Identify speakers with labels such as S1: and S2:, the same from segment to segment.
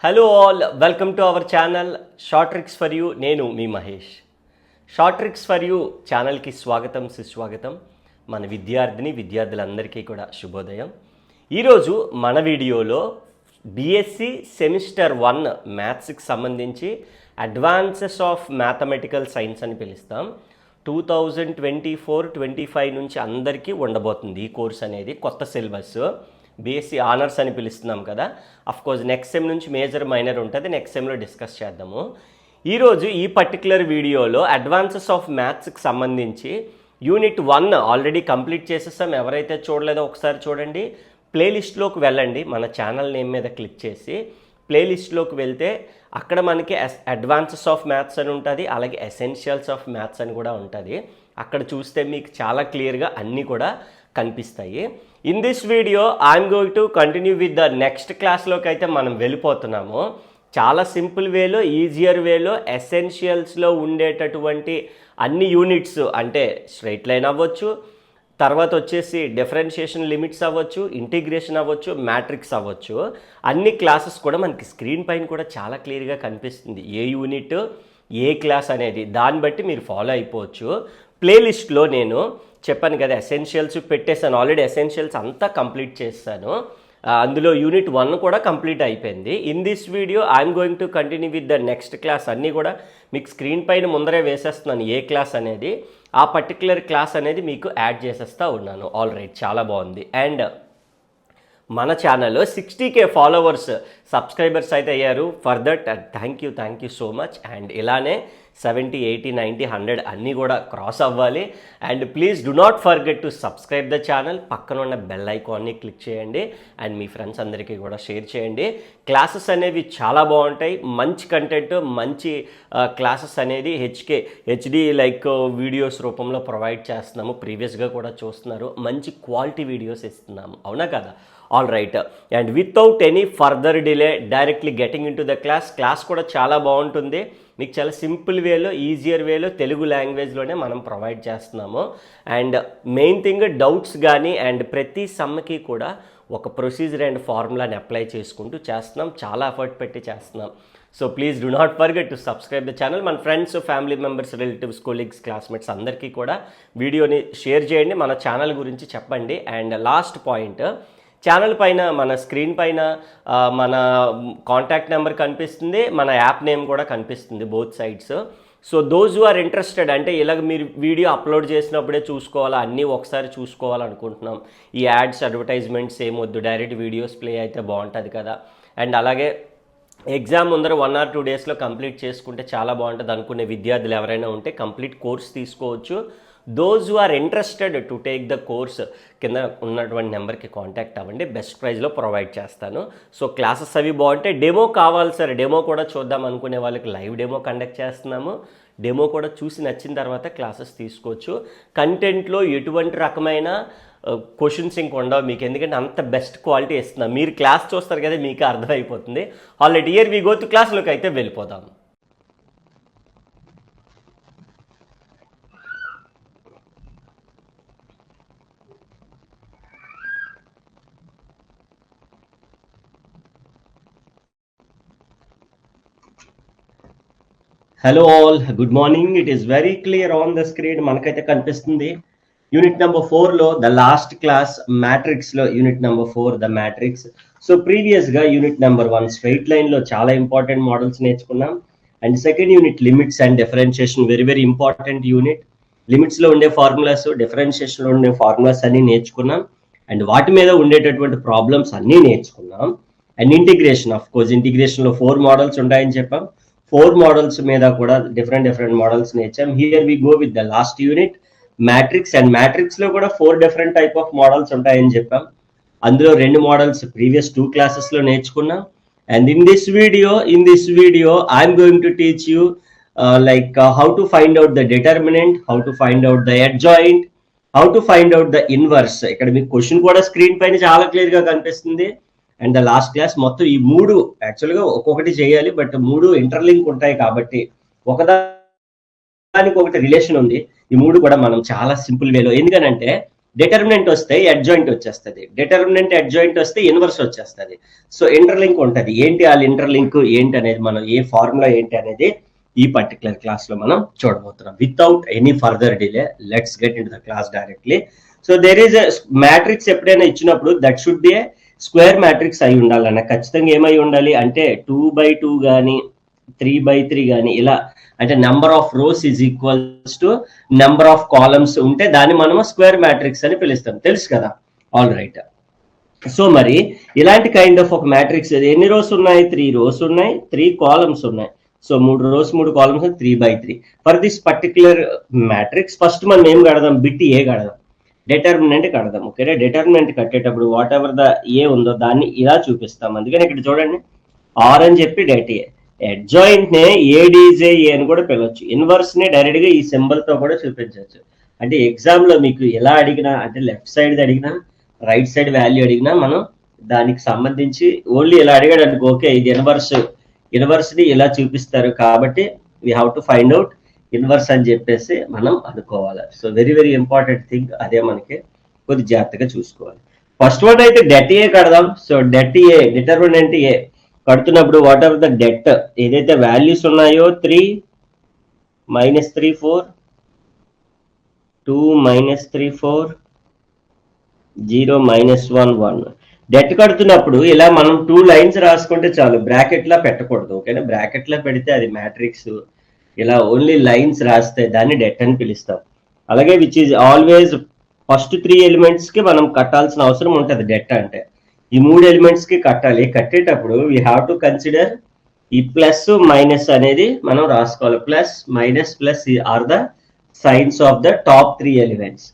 S1: Hello all, welcome to our channel short tricks for you. నేను మీ Mahesh. Short tricks for you ఛానల్కి స్వాగతం, సుస్వాగతం. మన విద్యార్థులందరికీ కూడా శుభోదయం. ఈరోజు మన వీడియోలో బీఎస్సీ సెమిస్టర్ 1 మ్యాథ్స్కి సంబంధించి అడ్వాన్సెస్ ఆఫ్ మ్యాథమెటికల్ సైన్స్ అని పిలుస్తాం. 2024-25 నుంచి అందరికీ ఉండబోతుంది ఈ కోర్స్ అనేది. కొత్త సిలబస్ బీఎస్సీ ఆనర్స్ అని పిలుస్తున్నాం కదా. అఫ్కోర్స్ నెక్స్ట్ సెమ్ నుంచి మేజర్ మైనర్ ఉంటుంది, నెక్స్ట్ సెమ్లో డిస్కస్ చేద్దాము. ఈరోజు ఈ పర్టికులర్ వీడియోలో అడ్వాన్సెస్ ఆఫ్ మ్యాథ్స్కి సంబంధించి యూనిట్ 1 ఆల్రెడీ కంప్లీట్ చేసేసాం. ఎవరైతే చూడలేదో ఒకసారి చూడండి. ప్లేలిస్ట్లోకి వెళ్ళండి, మన ఛానల్ నేమ్ మీద క్లిక్ చేసి ప్లేలిస్ట్లోకి వెళ్తే అక్కడ మనకి అడ్వాన్సెస్ ఆఫ్ మ్యాథ్స్ అని ఉంటుంది, అలాగే ఎసెన్షియల్స్ ఆఫ్ మ్యాథ్స్ అని కూడా ఉంటుంది. అక్కడ చూస్తే మీకు చాలా క్లియర్గా అన్నీ కూడా కనిపిస్తాయి. In this video I'm going to continue with the next క్లాస్లోకి అయితే మనం వెళ్ళిపోతున్నాము. చాలా సింపుల్ వేలో, ఈజియర్ వేలో ఎసెన్షియల్స్లో ఉండేటటువంటి అన్ని యూనిట్స్, అంటే స్ట్రైట్ లైన్ అవ్వచ్చు, తర్వాత వచ్చేసి డిఫరెన్షియేషన్ లిమిట్స్ అవ్వచ్చు, ఇంటిగ్రేషన్ అవ్వచ్చు, మ్యాట్రిక్స్ అవ్వచ్చు, అన్ని క్లాసెస్ కూడా మనకి స్క్రీన్ పైన కూడా చాలా క్లియర్గా కనిపిస్తుంది. ఏ యూనిట్ ఏ క్లాస్ అనేది దాన్ని బట్టి మీరు ఫాలో అయిపోవచ్చు. ప్లేలిస్ట్లో నేను చెప్పాను కదా ఎసెన్షియల్స్ పెట్టేశాను, ఆల్రెడీ ఎసెన్షియల్స్ అంతా కంప్లీట్ చేస్తాను. అందులో యూనిట్ 1 కూడా కంప్లీట్ అయిపోయింది. In this video I'm going to continue with the next class. అన్నీ కూడా మీకు స్క్రీన్ పైన ముందరే వేసేస్తున్నాను ఏ క్లాస్ అనేది. ఆ పర్టికులర్ క్లాస్ అనేది మీకు యాడ్ చేసేస్తా ఉన్నాను. ఆల్ రైట్, చాలా బాగుంది. అండ్ మన ఛానల్లో 60K ఫాలోవర్స్, సబ్స్క్రైబర్స్ అయితే అయ్యారు. For that thank you so much. And ఇలానే 70, 80, 90, 100 అన్నీ కూడా క్రాస్ అవ్వాలి. And please do not forget to subscribe the channel. పక్కన ఉన్న బెల్ ఐకాన్ని క్లిక్ చేయండి అండ్ మీ ఫ్రెండ్స్ అందరికీ కూడా షేర్ చేయండి. క్లాసెస్ అనేవి చాలా బాగుంటాయి, మంచి కంటెంట్, మంచి క్లాసెస్ అనేది హెచ్డి లైక్ వీడియోస్ రూపంలో ప్రొవైడ్ చేస్తున్నాము. ప్రీవియస్గా కూడా చూస్తున్నారు, మంచి క్వాలిటీ వీడియోస్ ఇస్తున్నాము, అవునా కదా? All right, and without any further delay directly getting in to the class కూడా చాలా బాగుంటుంది. మీకు చాలా సింపుల్ వేలో, ఈజియర్ వేలో, తెలుగు లాంగ్వేజ్లోనే మనం ప్రొవైడ్ చేస్తున్నాము. అండ్ మెయిన్ థింగ్ డౌట్స్ కానీ అండ్ ప్రతి సమ్కి కూడా ఒక ప్రొసీజర్ అండ్ ఫార్ములాని అప్లై చేసుకుంటూ చేస్తున్నాం. చాలా ఎఫర్ట్ పెట్టి చేస్తున్నాం. So please do not forget to subscribe the channel. మన friends, family members, relatives, colleagues, classmates అందరికీ కూడా వీడియోని షేర్ చేయండి, మన ఛానల్ గురించి చెప్పండి. అండ్ లాస్ట్ పాయింట్, ఛానల్ పైన మన స్క్రీన్ పైన మన కాంటాక్ట్ నెంబర్ కనిపిస్తుంది, మన యాప్ నేమ్ కూడా కనిపిస్తుంది, both sides. So those who are interested, అంటే ఇలాగ మీరు వీడియో అప్లోడ్ చేసినప్పుడే చూసుకోవాలా, అన్నీ ఒకసారి చూసుకోవాలనుకుంటున్నాం, ఈ యాడ్స్, అడ్వర్టైజ్మెంట్స్ ఏమొద్దు, డైరెక్ట్ వీడియోస్ ప్లే అయితే బాగుంటుంది కదా. అండ్ అలాగే ఎగ్జామ్ ముందర 1 or 2 డేస్లో కంప్లీట్ చేసుకుంటే చాలా బాగుంటుంది అనుకునే విద్యార్థులు ఎవరైనా ఉంటే కంప్లీట్ కోర్స్ తీసుకోవచ్చు. Those who are interested to take the course కింద ఉన్నటువంటి నెంబర్కి కాంటాక్ట్ అవ్వండి, బెస్ట్ ప్రైస్లో ప్రొవైడ్ చేస్తాను. సో క్లాసెస్ అవి బాగుంటాయి. డెమో కావాలి సార్, డెమో కూడా చూద్దాం అనుకునే వాళ్ళకి లైవ్ డెమో కండక్ట్ చేస్తున్నాము. డెమో కూడా చూసి నచ్చిన తర్వాత క్లాసెస్ తీసుకోవచ్చు. కంటెంట్లో ఎటువంటి రకమైన క్వశ్చన్స్ ఇంక ఉండవు మీకు, ఎందుకంటే అంత బెస్ట్ క్వాలిటీ ఇస్తున్నాం. మీరు క్లాస్ చూస్తారు కదా, మీకు అర్థమైపోతుంది. Already year we go to క్లాస్లోకి అయితే వెళ్ళిపోదాం. Hello all, good morning. It is very clear on the screen, మనకైతే కనిపిస్తుంది. యూనిట్ నెంబర్ 4లో ద లాస్ట్ క్లాస్ మ్యాట్రిక్స్లో unit number 4 the matrix. So ప్రీవియస్గా యూనిట్ నెంబర్ 1 స్ట్రైట్ లైన్లో చాలా ఇంపార్టెంట్ మోడల్స్ నేర్చుకున్నాం. And second unit limits and differentiation, very important unit. లిమిట్స్లో ఉండే ఫార్ములాస్, డిఫరెన్షియేషన్లో ఉండే ఫార్ములాస్ అన్నీ నేర్చుకున్నాం. అండ్ వాటి మీద ఉండేటటువంటి ప్రాబ్లమ్స్ అన్నీ నేర్చుకున్నాం. అండ్ ఇంటిగ్రేషన్, ఆఫ్ కోర్స్ ఇంటిగ్రేషన్లో 4 మోడల్స్ ఉంటాయని చెప్పాం. 4 మోడల్స్ మీద కూడా డిఫరెంట్ మోడల్స్ నేర్చాం. Here we go with the last unit matrix. And మ్యాట్రిక్స్లో కూడా 4 డిఫరెంట్ టైప్ ఆఫ్ మోడల్స్ ఉంటాయని చెప్పాం. అందులో 2 మోడల్స్ ప్రీవియస్ 2 క్లాసెస్లో నేర్చుకున్నాం. And in this video I'm going to teach you like how to find out the determinant, how to find out the adjoint, how to find out the inverse. ఇక్కడ మీకు question కూడా screen పైన చాలా క్లియర్గా కనిపిస్తుంది. And the last class మొత్తం ఈ 3 యాక్చువల్గా ఒక్కొక్కటి చేయాలి, బట్ 3 ఇంటర్లింక్ ఉంటాయి కాబట్టి ఒకదానికి ఒకటి రిలేషన్ ఉంది. ఈ 3 కూడా మనం చాలా సింపుల్ వేలో, ఎందుకనంటే డిటర్మినెంట్ వస్తే అడ్జాయింట్ వచ్చేస్తుంది, డిటర్మినెంట్ అడ్జాయింట్ వస్తే ఇన్వర్స్ వచ్చేస్తుంది. సో ఇంటర్లింక్ ఉంటుంది. ఏంటి వాళ్ళ ఇంటర్లింక్ ఏంటి అనేది, మనం ఏ ఫార్ములా ఏంటి అనేది ఈ పర్టికులర్ క్లాస్ లో మనం చూడబోతున్నాం. Without any further delay let's get in the class directly. So there is a matrix ఎప్పుడైనా ఇచ్చినప్పుడు that should be a square matrix అయి ఉండాలన్న. ఖచ్చితంగా ఏమై ఉండాలి అంటే 2/2 కానీ 3/3 కానీ ఇలా, అంటే number of rose is equals to number of columns ఉంటే దాన్ని మనము స్క్వేర్ మ్యాట్రిక్స్ అని పిలుస్తాం, తెలుసు కదా. All right. సో మరి ఇలాంటి కైండ్ ఆఫ్ ఒక మ్యాట్రిక్స్ ఎన్ని రోస్ ఉన్నాయి? 3 రోస్ ఉన్నాయి, 3 కాలమ్స్ ఉన్నాయి. So 3 rows 3 columns 3/3. For this particular matrix first మనం ఏం కడదాం? బిట్ ఏ కడదాం, డిటర్మినెంట్ కడదాం. ఓకేనా? డిటర్మినెంట్ కట్టేటప్పుడు వాట్ ఎవర్ ద ఏ ఉందో దాన్ని ఇలా చూపిస్తాం. అందుకని ఇక్కడ చూడండి, ఆర్ అని చెప్పి డెట్ ఏ. అడ్జాయింట్ నే ఏడీజే అని కూడా పిలవచ్చు. ఇన్వర్స్ ని డైరెక్ట్ గా ఈ సింబల్ తో కూడా చూపించవచ్చు. అంటే ఎగ్జామ్ లో మీకు ఎలా అడిగినా, అంటే లెఫ్ట్ సైడ్ అడిగినా రైట్ సైడ్ వాల్యూ అడిగినా మనం దానికి సంబంధించి ఓన్లీ ఇలా అడిగాడు అనుకో, ఓకే ఇది ఇన్వర్స్ ని ఇలా చూపిస్తారు కాబట్టి we have to find out inverse అని చెప్పేసి మనం అనుకోవాలి. So very very important thing, అదే మనకి కొద్ది జాగ్రత్తగా చూసుకోవాలి. ఫస్ట్ వన్ అయితే డెట్ ఏ కడదాం. So det A, determinant A కడుతున్నప్పుడు వాట్ ఆర్ ద డెట్ ఏదైతే వాల్యూస్ ఉన్నాయో 3 -3 4 2 -3 4 0 -1 1. డెట్ కడుతున్నప్పుడు ఇలా మనం 2 లైన్స్ రాసుకుంటే చాలు, బ్రాకెట్ లా పెట్టకూడదు. ఓకేనా? బ్రాకెట్ లా పెడితే అది మ్యాట్రిక్స్. ఇలా ఓన్లీ లైన్స్ రాస్తే దాన్ని డెట్ అని పిలుస్తాం. అలాగే which is always first 3 elements కి మనం కట్టాల్సిన అవసరం ఉంటుంది. డెట్ అంటే ఈ 3 ఎలిమెంట్స్ కి కట్టాలి. కట్టేటప్పుడు వీ హ్యావ్ టు కన్సిడర్ ఈ ప్లస్ మైనస్ అనేది మనం రాసుకోవాలి. Plus minus plus are the signs of the top 3 elements.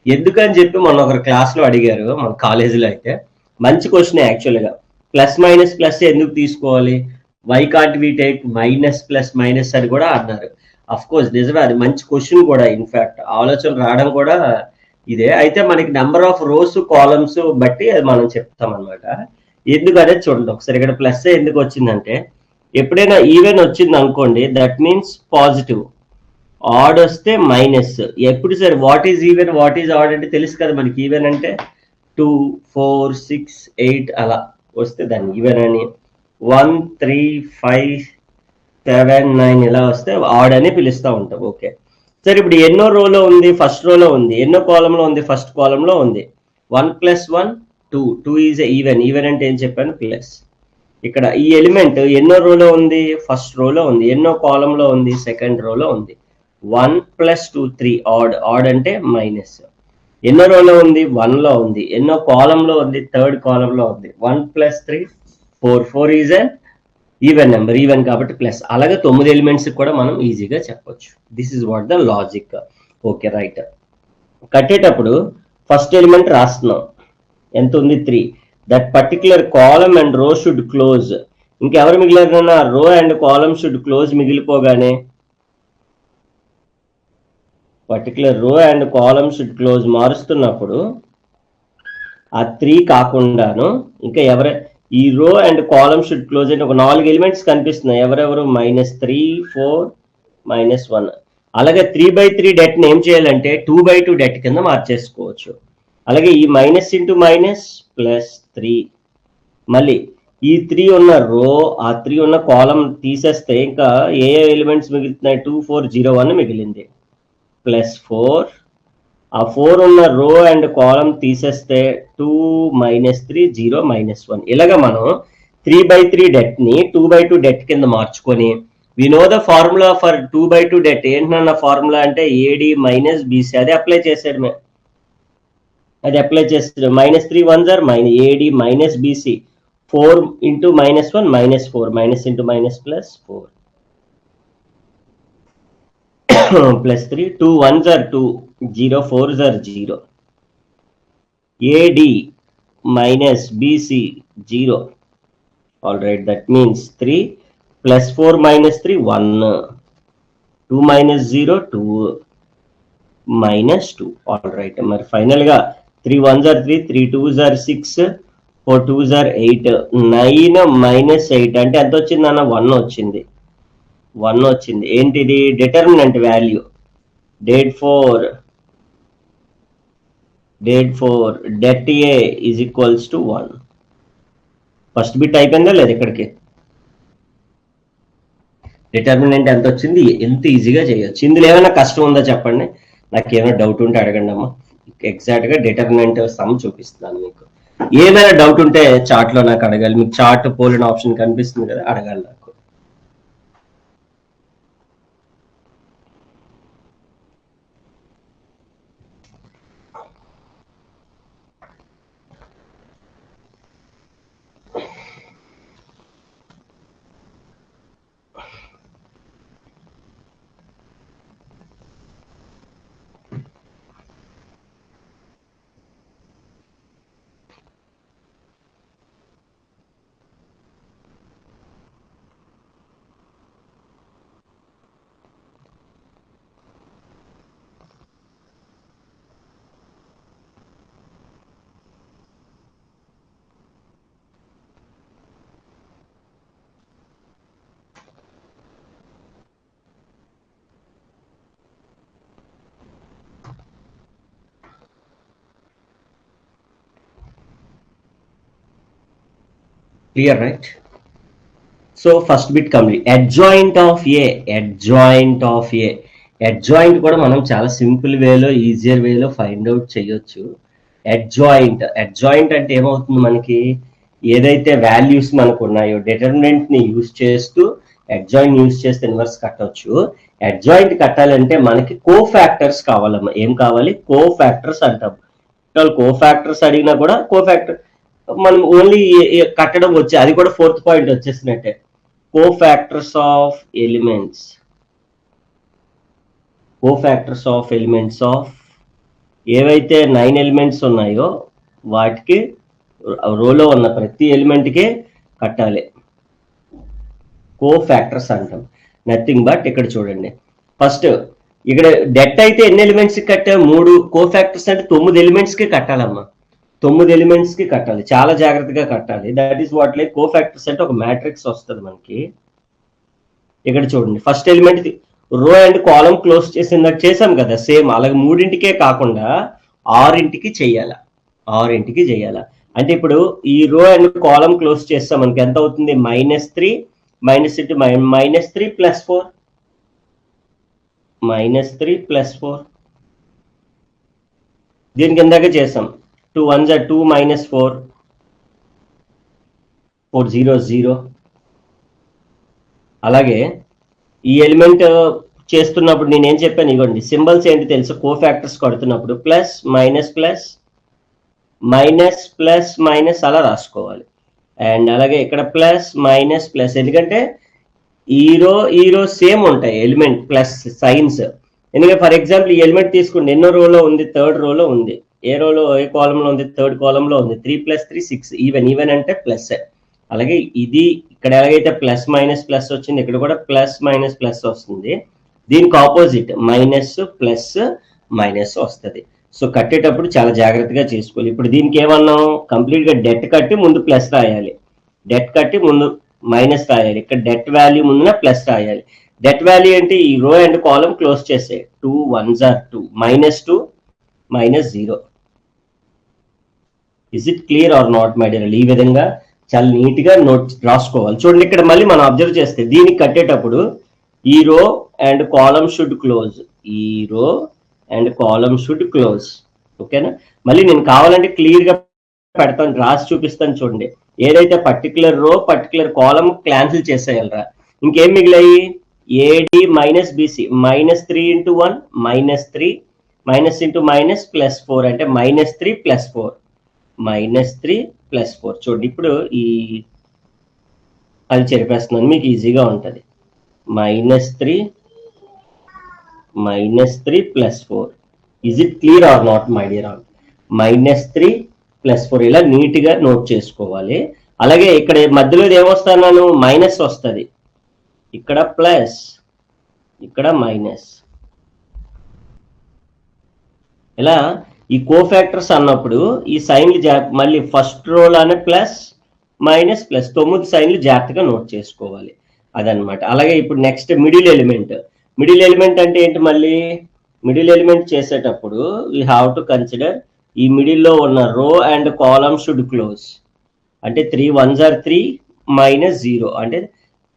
S1: ఎందుకని చెప్పి మొన్న ఒకరు క్లాస్ లో అడిగారు మన కాలేజీలో. అయితే మంచి క్వశ్చన్ యాక్చువల్గా. ప్లస్ మైనస్ ప్లస్ ఎందుకు తీసుకోవాలి, why can't we take minus plus minus అని కూడా అన్నారు. అఫ్ కోర్స్ నిజమే, అది మంచి క్వశ్చన్ కూడా. ఇన్ఫాక్ట్ ఆలోచన రావడం కూడా ఇదే. అయితే మనకి నెంబర్ ఆఫ్ రోస్ కాలమ్స్ బట్టి అది మనం చెప్తాం అనమాట. ఎందుకు అనేది చూడండి ఒకసారి. ఇక్కడ ప్లస్ ఎందుకు వచ్చిందంటే, ఎప్పుడైనా ఈవెన్ వచ్చింది అనుకోండి దట్ మీన్స్ పాజిటివ్, ఆడ్ వస్తే మైనస్. ఎప్పుడు సరే what is even what is odd అంటే తెలుసు కదా మనకి. ఈవెన్ అంటే 2 4 6 8 అలా వస్తే దాన్ని ఈవెన్ అని. 1 3 5 7 9 ఇలా వస్తే ఆడ్ అని పిలుస్తూ ఉంటాం. ఓకే సరే, ఇప్పుడు ఎన్నో రోలో ఉంది? ఫస్ట్ రోలో ఉంది. ఎన్నో కాలంలో ఉంది? ఫస్ట్ కాలంలో ఉంది. 1 + 1 2. 2 ఈజ్ ఈవెన్. ఈవెన్ అంటే ఏం చెప్పాను? ప్లస్. ఇక్కడ ఈ ఎలిమెంట్ ఎన్నో రోలో ఉంది? ఫస్ట్ రోలో ఉంది. ఎన్నో కాలంలో ఉంది? సెకండ్ రోలో ఉంది. 1 + 2 3 ఆడ్. ఆడ్ అంటే మైనస్. ఎన్నో రోలో ఉంది? 1 లో ఉంది. ఎన్నో కాలంలో ఉంది? థర్డ్ కాలంలో ఉంది. 1 + 3 4. 4 is an even number, even కాబట్టి ప్లస్. అలాగే 9 ఎలిమెంట్స్ కూడా మనం ఈజీగా చెప్పొచ్చు. This is what the logic. Okay right. కట్టేటప్పుడు ఫస్ట్ ఎలిమెంట్ రాస్తున్నాం. ఎంత ఉంది? 3. That particular column and row should close. ఇంకెవరు మిగిలిన row and column should close. మిగిలిపోగానే particular row and column should close మారుస్తున్నప్పుడు ఆ 3 కాకుండాను ఇంకా ఈ రో అండ్ కాలమ్ షుడ్ క్లోజ్ అంటే ఒక 4 ఎలిమెంట్స్ కనిపిస్తున్నాయి. ఎవరెవరు? -3 4 -1. అలాగే 3/3 డెట్ ని ఏం చేయాలంటే 2/2 డెట్ కింద మార్చేసుకోవచ్చు. అలాగే ఈ మైనస్ ఇంటూ మైనస్ +3. మళ్ళీ ఈ 3 ఉన్న రో ఆ 3 ఉన్న కాలం తీసేస్తే ఇంకా ఏ ఎలిమెంట్స్ మిగులుతున్నాయి? 2 4 0 1 మిగిలింది. +4. ఆ 4 ఉన్న రో అండ్ కాలం తీసేస్తే 2 -3 0 -1. ఇలాగా మనం 3/3 డెట్ ని 2/2 డెట్ కింద మార్చుకొని we know the formula for 2/2 det. ఏంటన్న ఫార్ములా అంటే AD - BC. అది అప్లై చేసాడు మేము. అది అప్లై చేస్తాడు. -3 1s are AD - BC. 4 into -1 -4. Minus into minus +4. +3. 2 1s are 2. 0 4s are 0. AD - BC 0. All right, that means 3 + 4 - 3 1. 2 - 0 2 -2. All right, మరి final గా 3 1s are 3, 3 2s are 6, 4 2s are 8. 9 - 8 అంటే ఎంత వచ్చింది అన్న? 1 వచ్చింది. 1 వచ్చింది. ఏంటిది? Determinant value. Date four det A is equals to 1. First bit అయిపోయిందా లేదు ఇక్కడికి? డిటర్మినెంట్ ఎంత వచ్చింది, ఎంత ఈజీగా చేయొచ్చు. ఇందులో ఏమైనా కష్టం ఉందా చెప్పండి, నాకు ఏమైనా డౌట్ ఉంటే అడగండి అమ్మా. ఎగ్జాక్ట్గా డిటర్మినెంట్ సమ్ చూపిస్తున్నాను మీకు. ఏమైనా డౌట్ ఉంటే చార్ట్లో నాకు అడగాలి. మీకు చార్ట్ పోలిన ఆప్షన్ కనిపిస్తుంది కదా, అడగాలి నాకు. Clear, right? So first bit complete. Adjoint of A, adjoint of A. Adjoint కూడా మనం చాలా సింపుల్ వేలో, ఈజియర్ వేలో ఫైండ్ అవుట్ చేయొచ్చు. అడ్జాయింట్ అంటే ఏమవుతుంది, మనకి ఏదైతే వాల్యూస్ మనకు ఉన్నాయో డిటర్మినెంట్ ని యూజ్ చేస్తూ అడ్జాయింట్ యూజ్ చేస్తే ఇన్వర్స్ కట్టవచ్చు. అడ్జాయింట్ కట్టాలంటే మనకి కో ఫ్యాక్టర్స్ కావాలమ్మా. ఏం కావాలి? కో ఫ్యాక్టర్స్ అంటాం. కో ఫ్యాక్టర్స్ అడిగినా కూడా కో ఫ్యాక్టర్ మనం ఓన్లీ కట్టడం వచ్చి, అది కూడా ఫోర్త్ పాయింట్ వచ్చేసినట్టే. Cofactors of elements, cofactors of elements of ఏవైతే 9 ఎలిమెంట్స్ ఉన్నాయో వాటికి రోలో ఉన్న ప్రతి ఎలిమెంట్కే కట్టాలి. కో ఫ్యాక్టర్స్ అంటాం. నథింగ్ బట్ ఇక్కడ చూడండి, ఫస్ట్ ఇక్కడ డెట్ అయితే ఎన్ని ఎలిమెంట్స్ కి కట్టా? 3. కో ఫ్యాక్టర్స్ అంటే 9 ఎలిమెంట్స్ కి కట్టాలమ్మా. 9 ఎలిమెంట్స్ కి కట్టాలి, చాలా జాగ్రత్తగా కట్టాలి. That is what like co factors అంటే ఒక మ్యాట్రిక్స్ వస్తుంది మనకి. ఇక్కడ చూడండి, ఫస్ట్ ఎలిమెంట్ రో అండ్ కాలం క్లోజ్ చేసినట్టు చేసాం కదా, సేమ్ అలాగే 3ంటికే కాకుండా 6ంటికి చెయ్యాలా, 6ంటికి చెయ్యాలా. అంటే ఇప్పుడు ఈ రో అండ్ కాలం క్లోజ్ చేస్తాం, మనకి ఎంత అవుతుంది? -3 -3 + 4, -3 + 4. దీని కిందగా చేసాం 2 1s are 2 -4 4 0 0. అలాగే ఈ ఎలిమెంట్ చేస్తున్నప్పుడు నేనేం చెప్పాను, ఇవ్వండి సింబల్స్ ఏంటి తెలుసు, కో ఫ్యాక్టర్స్ కడుతున్నప్పుడు plus minus plus minus plus minus అలా రాసుకోవాలి. అండ్ అలాగే ఇక్కడ ప్లస్ మైనస్ ప్లస్, ఎందుకంటే ఈ రో సేమ్ ఉంటాయి ఎలిమెంట్ ప్లస్ సైన్స్. ఎందుకంటే ఫర్ ఎగ్జాంపుల్ ఈ ఎలిమెంట్ తీసుకోండి, ఎన్నో రోలో ఉంది? 3rd రోలో ఉంది. ఏ రోలో, ఏ కాలంలో ఉంది? 3rd కాలంలో ఉంది. 3 + 3 6, ఈవెన్ అంటే ప్లస్. అలాగే ఇది ఇక్కడ ఎలాగైతే ప్లస్ మైనస్ ప్లస్ వచ్చింది, ఇక్కడ కూడా ప్లస్ మైనస్ ప్లస్ వస్తుంది. దీనికి ఆపోజిట్ మైనస్ ప్లస్ మైనస్ వస్తుంది. సో కట్టేటప్పుడు చాలా జాగ్రత్తగా చేసుకోవాలి. ఇప్పుడు దీనికి ఏమన్నాం, కంప్లీట్ గా డెట్ కట్టి ముందు ప్లస్ రాయాలి, డెట్ కట్టి ముందు మైనస్ రాయాలి. ఇక్కడ డెట్ వాల్యూ ముందున ప్లస్ రాయాలి. డెట్ వాల్యూ ఏంటి? ఈ రో అండ్ కాలం క్లోజ్ చేసే 2 1s are 2 -2 -0. Is it clear or not my dear? ఈ విధంగా చాలా నీట్ గా నోట్ రాసుకోవాలి. చూడండి, ఇక్కడ మళ్ళీ మనం అబ్జర్వ్ చేస్తే దీనికి కట్టేటప్పుడు ఈ రో అండ్ కాలం షుడ్ క్లోజ్, ఈ రో అండ్ కాలం షుడ్ క్లోజ్. ఓకేనా? మళ్ళీ నేను కావాలంటే క్లియర్ గా పెడతాను, రాసి చూపిస్తాను. చూడండి, ఏదైతే పర్టికులర్ రో పర్టికులర్ కాలం క్యాన్సిల్ చేసేయాలరా, ఇంకేం మిగిలాయి? AD minus BC, -3 × 1 -3 minus into minus plus 4 అంటే -3 + 4, -3 + 4. చూడండి, ఇప్పుడు ఈ అది చెరిపేస్తున్నాను, మీకు ఈజీగా ఉంటుంది. -3 + 4. Is it clear or not my dear? -3 + 4 ఇలా నీట్ గా నోట్ చేసుకోవాలి. అలాగే ఇక్కడ మధ్యలో ఏమొస్తాను, మైనస్ వస్తుంది, ఇక్కడ ప్లస్, ఇక్కడ మైనస్. ఇలా ఈ కో ఫ్యాక్టర్స్ అన్నప్పుడు ఈ సైన్లు మళ్ళీ ఫస్ట్ రోలోనే ప్లస్ మైనస్ ప్లస్ 9 సైన్లు జాగ్రత్తగా నోట్ చేసుకోవాలి, అదనమాట. అలాగే ఇప్పుడు నెక్స్ట్ మిడిల్ ఎలిమెంట్ అంటే ఏంటి? మళ్ళీ మిడిల్ ఎలిమెంట్ చేసేటప్పుడు వీ హ్యావ్ టు కన్సిడర్ ఈ మిడిల్లో ఉన్న రో అండ్ కాలమ్ షుడ్ క్లోజ్. అంటే 3 1s are 3 మైనస్ 0 అంటే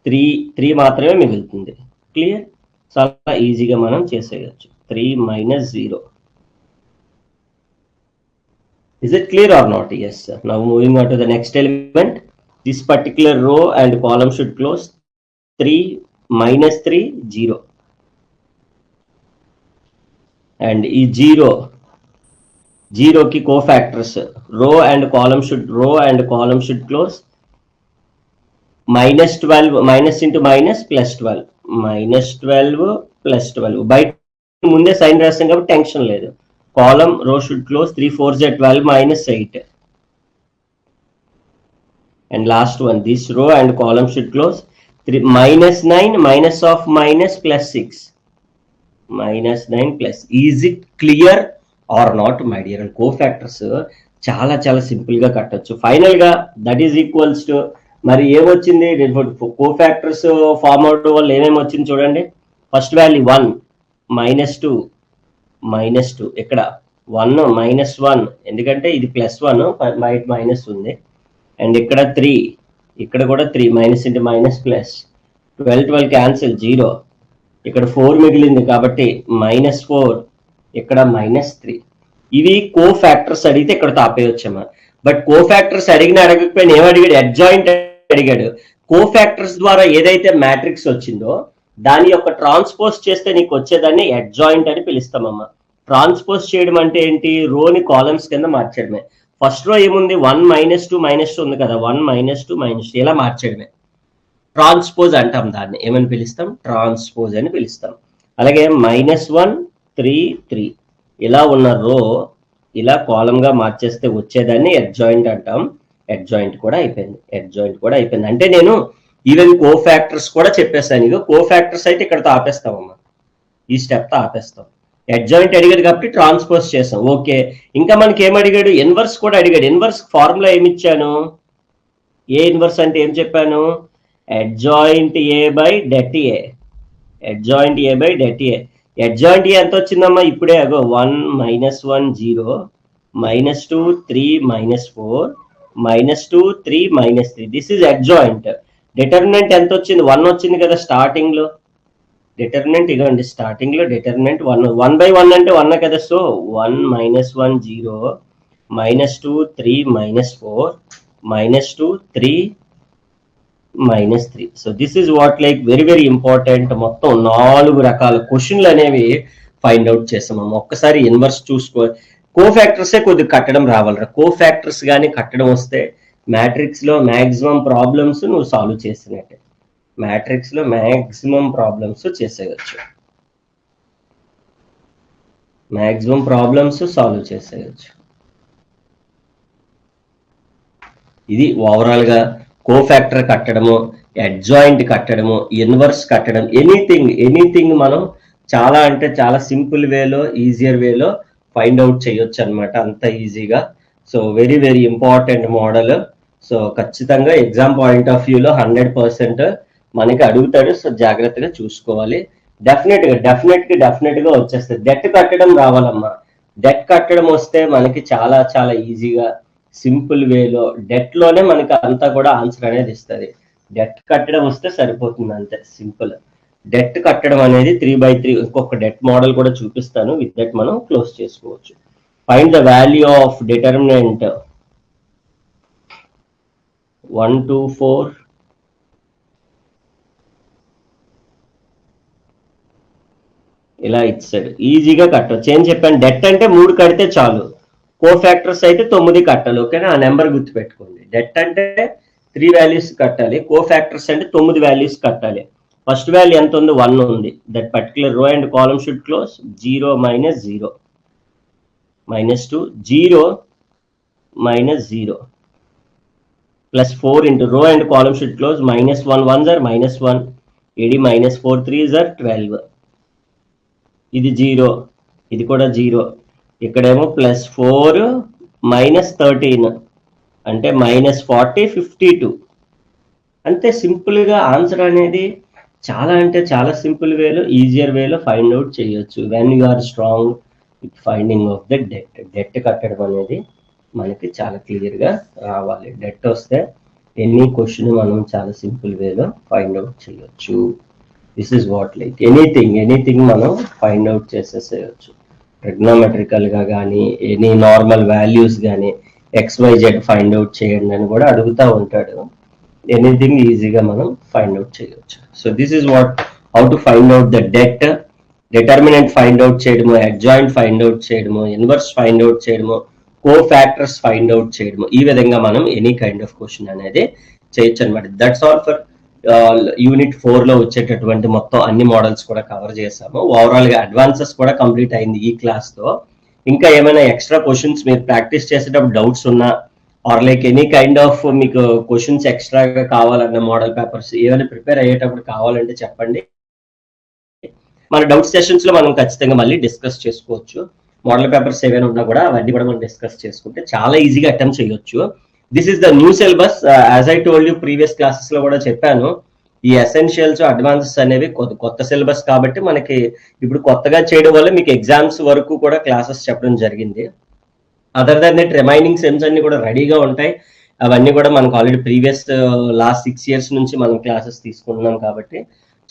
S1: 3 మాత్రమే మిగులుతుంది. క్లియర్? చాలా ఈజీగా మనం చేసేయచ్చు. 3 minus 0. Is it clear or not? Yes, sir. Now moving on to the next element. This particular row and column should close. 3 minus 3 0. And ఈ 0 की cofactors. Row and column should close. Minus 12 minus into minus plus 12. Minus 12 plus 12. బయట ముందే sign రాస్తాం కాబట్టి tension లేదు. Column row should close. 3 4s are 12 minus 8. And last one, this row and column should close. 3 minus 9 minus of minus plus 6. Minus 9 plus. Is it clear or not, my dear? Cofactors చాలా చాలా simple గా కట్టొచ్చు. Final గా that is equals to మరి ఏమొచ్చింది? Cofactors form అవడం వల్ల ఏమేమి వచ్చింది చూడండి. ఫస్ట్ వాల్యూ 1 -2 ఇక్కడ 1 -1 ఎందుకంటే ఇది +1 బయట మైనస్ ఉంది. అండ్ ఇక్కడ 3 ఇక్కడ కూడా 3 minus into minus plus 12 cancel 0 ఇక్కడ 4 మిగిలింది కాబట్టి -4 ఇక్కడ -3. ఇవి కోఫాక్టర్స్ అడిగితే ఇక్కడ తాపేయొచ్చమ్మా. బట్ కోఫాక్టర్స్ అడగకపోయినా ఏమడిగాడు? అడ్జాయింట్ అడిగాడు. కోఫాక్టర్స్ ద్వారా ఏదైతే మ్యాట్రిక్స్ వచ్చిందో దాని యొక్క ట్రాన్స్పోజ్ చేస్తే నీకు వచ్చేదాన్ని అడ్జాయింట్ అని పిలుస్తామమ్మా. ట్రాన్స్పోజ్ చేయడం అంటే ఏంటి? రోని కాలమ్స్ కింద మార్చడమే. ఫస్ట్ రో ఏముంది? 1 -2 ఉంది కదా, 1 -2 ఇలా మార్చడమే ట్రాన్స్పోజ్ అంటాం. దాన్ని ఏమని పిలుస్తాం? ట్రాన్స్పోజ్ అని పిలుస్తాం. అలాగే -1 3 3 ఇలా ఉన్న రో ఇలా కాలమ్ గా మార్చేస్తే వచ్చేదాన్ని అడ్జాయింట్ అంటాం. అడ్జాయింట్ కూడా అయిపోయింది. అంటే నేను ఈవెన్ కోఫాక్టర్స్ కూడా చెప్పేస్తాను. ఇక కోఫాక్టర్స్ అయితే ఇక్కడ ఆపేస్తామమ్మా, ఈ స్టెప్ తో ఆపేస్తాం. అడ్జాయింట్ అడిగాడు కాబట్టి ట్రాన్స్పోజ్ చేస్తాం. ఓకే, ఇంకా మనకి ఏం అడిగాడు? ఇన్వర్స్ కూడా అడిగాడు. ఇన్వర్స్ ఫార్ములా ఏమి ఇచ్చాను? ఏ ఇన్వర్స్ అంటే ఏం చెప్పాను? Adjoint A by det A. Adjoint A by det A. Adjoint ఏ ఎంత వచ్చిందమ్మా? ఇప్పుడే అగో 1 -1 0 -2 3 -4 -2 3 -3. This is adjoint. డిటర్మినెంట్ ఎంత వచ్చింది? 1 వచ్చింది కదా స్టార్టింగ్ లో. డిటర్మినెంట్ ఇవ్వండి, స్టార్టింగ్ లో డిటర్మినెంట్ 1 బై 1 అంటే 1 కదా. So 1 -1 0 -2 3 -4 -2 3 -3. So this is what like very important. మొత్తం 4 రకాల క్వశ్చన్లు అనేవి ఫైండ్ అవుట్ చేసాము. ఒక్కసారి ఇన్వర్స్ చూసుకో. కోఫాక్టర్సే కొద్దిగా కట్టడం రావాలరా. కోఫాక్టర్స్ కానీ కట్టడం వస్తే మ్యాట్రిక్స్ లో మ్యాక్సిమం ప్రాబ్లమ్స్ నువ్వు సాల్వ్ చేసినట్టే. మ్యాట్రిక్స్ లో మ్యాక్సిమం ప్రాబ్లమ్స్ చేసేయచ్చు. మ్యాక్సిమం ప్రాబ్లమ్స్ సాల్వ్ చేసేయచ్చు. ఇది ఓవరాల్ గా కోఫాక్టర్ కట్టడము, అడ్జాయింట్ కట్టడము, ఇన్వర్స్ కట్టడం, ఎనీథింగ్ మనం చాలా అంటే చాలా సింపుల్ వేలో, ఈజియర్ వేలో ఫైండ్ అవుట్ చేయొచ్చు అనమాట, అంత ఈజీగా. So very important model. So ఖచ్చితంగా ఎగ్జామ్ పాయింట్ ఆఫ్ వ్యూలో 100% మనకి అడుగుతాడు. సో జాగ్రత్తగా చూసుకోవాలి. డెఫినెట్ గా వచ్చేస్తుంది. డెట్ కట్టడం రావాలమ్మా. డెట్ కట్టడం వస్తే మనకి చాలా చాలా ఈజీగా సింపుల్ వేలో డెట్ లోనే మనకి అంతా కూడా ఆన్సర్ అనేది ఇస్తుంది. డెట్ కట్టడం వస్తే సరిపోతుంది, అంతే సింపుల్. డెట్ కట్టడం అనేది 3/3 ఇంకొక డెట్ మోడల్ కూడా చూపిస్తాను. విత్ డెట్ మనం క్లోజ్ చేసుకోవచ్చు. Find the value of determinant 1 2 4 ఇలా ఇచ్చాడు. ఈజీగా కట్టవచ్చు. ఏం చెప్పాను? డెట్ అంటే 3 కడితే చాలు. కోఫాక్టర్స్ అయితే 9 కట్టాలి. ఓకేనా? ఆ నెంబర్ గుర్తుపెట్టుకోండి. డెట్ అంటే 3 వాల్యూస్ కట్టాలి. కోఫాక్టర్స్ అంటే 9 వాల్యూస్ కట్టాలి. ఫస్ట్ వాల్యూ ఎంత ఉంది? 1 ఉంది. That particular row and column should close. 0 -0 -2 0 -0 plus 4 into row and column should close. -1 1s are -1 ఇది -4 3s are 12. ఇది 0, ఇది కూడా 0. ఇక్కడేమో +4 -13 అంటే -40 52. అంతే సింపుల్ గా ఆన్సర్ అనేది చాలా అంటే చాలా సింపుల్ వేలో, ఈజియర్ వేలో ఫైండ్ అవుట్ చేయొచ్చు. When you are strong, finding of the det కట్టడం అనేది మనకి చాలా క్లియర్గా రావాలి. డెట్ వస్తే ఎనీ క్వశ్చన్ మనం చాలా సింపుల్ వేలో ఫైండ్ అవుట్ చేయొచ్చు. This is what like anything మనం ఫైండ్ అవుట్ చేసేసేయచ్చు. ట్రిగ్నోమెట్రికల్గా కానీ ఎనీ నార్మల్ వాల్యూస్ కానీ XYZ ఫైండ్ అవుట్ చేయండి అని కూడా అడుగుతూ ఉంటాడు. ఎనీథింగ్ ఈజీగా మనం ఫైండ్ అవుట్ చేయొచ్చు. So this is what how to find out the debt, determinant find out చేయడము, అడ్జాయింట్ ఫైండ్ అవుట్ చేయడము, ఇన్వర్స్ ఫైండ్ అవుట్ చేయడము, కో ఫ్యాక్టర్స్ ఫైండ్ అవుట్ చేయడము. ఈ విధంగా మనం ఎనీ కైండ్ ఆఫ్ క్వశ్చన్ అనేది చేయొచ్చు అనమాట. దట్స్ ఆల్ ఫర్ యూనిట్ 4 లో వచ్చేటటువంటి మొత్తం అన్ని మోడల్స్ కూడా కవర్ చేసాము. ఓవరాల్ గా అడ్వాన్సెస్ కూడా కంప్లీట్ అయింది ఈ క్లాస్ తో. ఇంకా ఏమైనా ఎక్స్ట్రా క్వశ్చన్స్ మీరు ప్రాక్టీస్ చేసేటప్పుడు డౌట్స్ ఉన్నా or like any kind of మీకు క్వశ్చన్స్ ఎక్స్ట్రాగా కావాలన్న మోడల్ పేపర్స్ ఏమైనా ప్రిపేర్ అయ్యేటప్పుడు కావాలంటే చెప్పండి. మన డౌట్ సెషన్స్ లో మనం ఖచ్చితంగా మళ్ళీ డిస్కస్ చేసుకోవచ్చు. మోడల్ పేపర్స్ ఏమైనా ఉన్నా కూడా అవన్నీ కూడా మనం డిస్కస్ చేసుకుంటే చాలా ఈజీగా అటెంప్ట్ చేయొచ్చు. This is the new syllabus. As I told you previous classes లో కూడా చెప్పాను, ఈ ఎసెన్షియల్స్ అడ్వాన్సెస్ అనేవి కొత్త సిలబస్ కాబట్టి మనకి ఇప్పుడు కొత్తగా చేయడం వల్ల మీకు ఎగ్జామ్స్ వరకు కూడా క్లాసెస్ చెప్పడం జరిగింది. Other than that remaining sems అన్ని కూడా రెడీగా ఉంటాయి. అవన్నీ కూడా మనకు ఆల్రెడీ ప్రీవియస్ లాస్ట్ 6 years నుంచి మనం క్లాసెస్ తీసుకుంటున్నాం కాబట్టి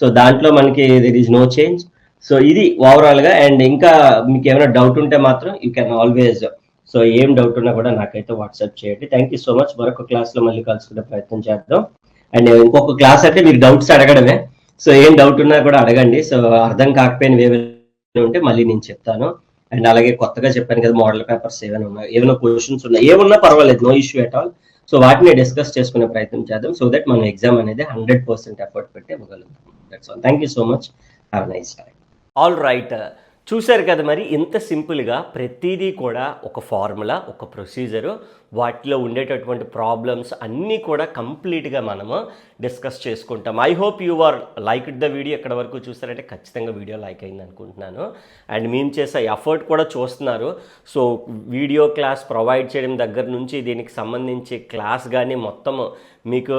S1: సో దాంట్లో మనకి there is no change. So ఇది ఓవరాల్ గా. అండ్ ఇంకా మీకు ఏమైనా డౌట్ ఉంటే మాత్రం యూ కెన్ ఆల్వేస్, సో ఏం డౌట్ ఉన్నా కూడా నాకైతే వాట్సాప్ చేయండి. Thank you so much. మరొక క్లాస్ లో మళ్ళీ కలుసుకునే ప్రయత్నం చేద్దాం. అండ్ ఇంకొక క్లాస్ అంటే మీరు డౌట్స్ అడగడమే. సో ఏం డౌట్ ఉన్నా కూడా అడగండి. సో అర్థం కాకపోయినవి ఏమైనా ఉంటే మళ్ళీ నేను చెప్తాను. అండ్ అలాగే కొత్తగా చెప్పాను కదా మోడల్ పేపర్స్ ఏమైనా ఉన్నాయి, ఏమైనా క్వశ్చన్స్ ఉన్నాయి, ఏమున్నా పర్వాలేదు, no issue at all. So వాటిని డిస్కస్ చేసుకునే ప్రయత్నం చేద్దాం సో దట్ మనం ఎగ్జామ్ అనేది 100% ఎఫర్ట్ పెట్టి ఇవ్వగలుగుతాం. That's all. Thank you so much. Have nice time. All right, చూశారు కదా మరి ఇంత సింపుల్గా ప్రతిదీ కూడా ఒక ఫార్ములా, ఒక ప్రొసీజరు, వాటిలో ఉండేటటువంటి ప్రాబ్లమ్స్ అన్నీ కూడా కంప్లీట్గా మనము డిస్కస్ చేసుకుంటాం. I hope you are like the video. ఎక్కడ వరకు చూస్తారంటే ఖచ్చితంగా వీడియో లైక్ అయింది అనుకుంటున్నాను. అండ్ మేము చేసే ఎఫర్ట్ కూడా చూస్తున్నారు. సో వీడియో క్లాస్ ప్రొవైడ్ చేయడం దగ్గర నుంచి దీనికి సంబంధించి క్లాస్ కానీ మొత్తము మీకు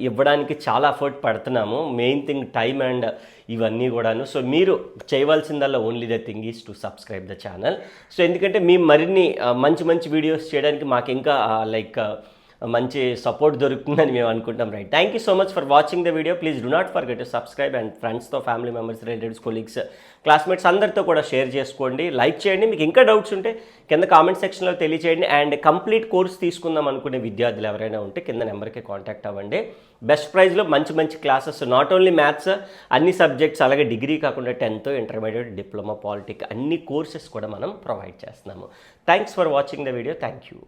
S1: ఇవ్వడానికి చాలా ఎఫర్ట్ పడుతున్నాము. మెయిన్ థింగ్ టైం అండ్ ఇవన్నీ కూడాను. సో మీరు చేయవలసిందల్లా only the thing is to subscribe the channel. So ఎందుకంటే మేము మరిన్ని మంచి వీడియోస్ చేయడానికి మాకు ఇంకా లైక్ మంచి సపోర్ట్ దొరుకుతుందని మేము అనుకుంటాం. Right, thank you so much for watching the video. Please do not forget to subscribe and ఫ్రెండ్స్తో, family members, relatives, colleagues, classmates అందరితో కూడా షేర్ చేసుకోండి, లైక్ చేయండి. మీకు ఇంకా డౌట్స్ ఉంటే కింద కామెంట్ సెక్షన్లో తెలియచేయండి. అండ్ కంప్లీట్ కోర్స్ తీసుకుందాం అనుకునే విద్యార్థులు ఎవరైనా ఉంటే కింద నెంబర్కి కాంటాక్ట్ అవ్వండి. బెస్ట్ ప్రైజ్లో మంచి క్లాసెస్, నాట్ ఓన్లీ మ్యాథ్స్, అన్ని సబ్జెక్ట్స్, అలాగే డిగ్రీ కాకుండా 10th, ఇంటర్మీడియట్, డిప్లొమా, పాలిటెక్ అన్ని కోర్సెస్ కూడా మనం ప్రొవైడ్ చేస్తున్నాము. Thanks for watching the video. Thank you.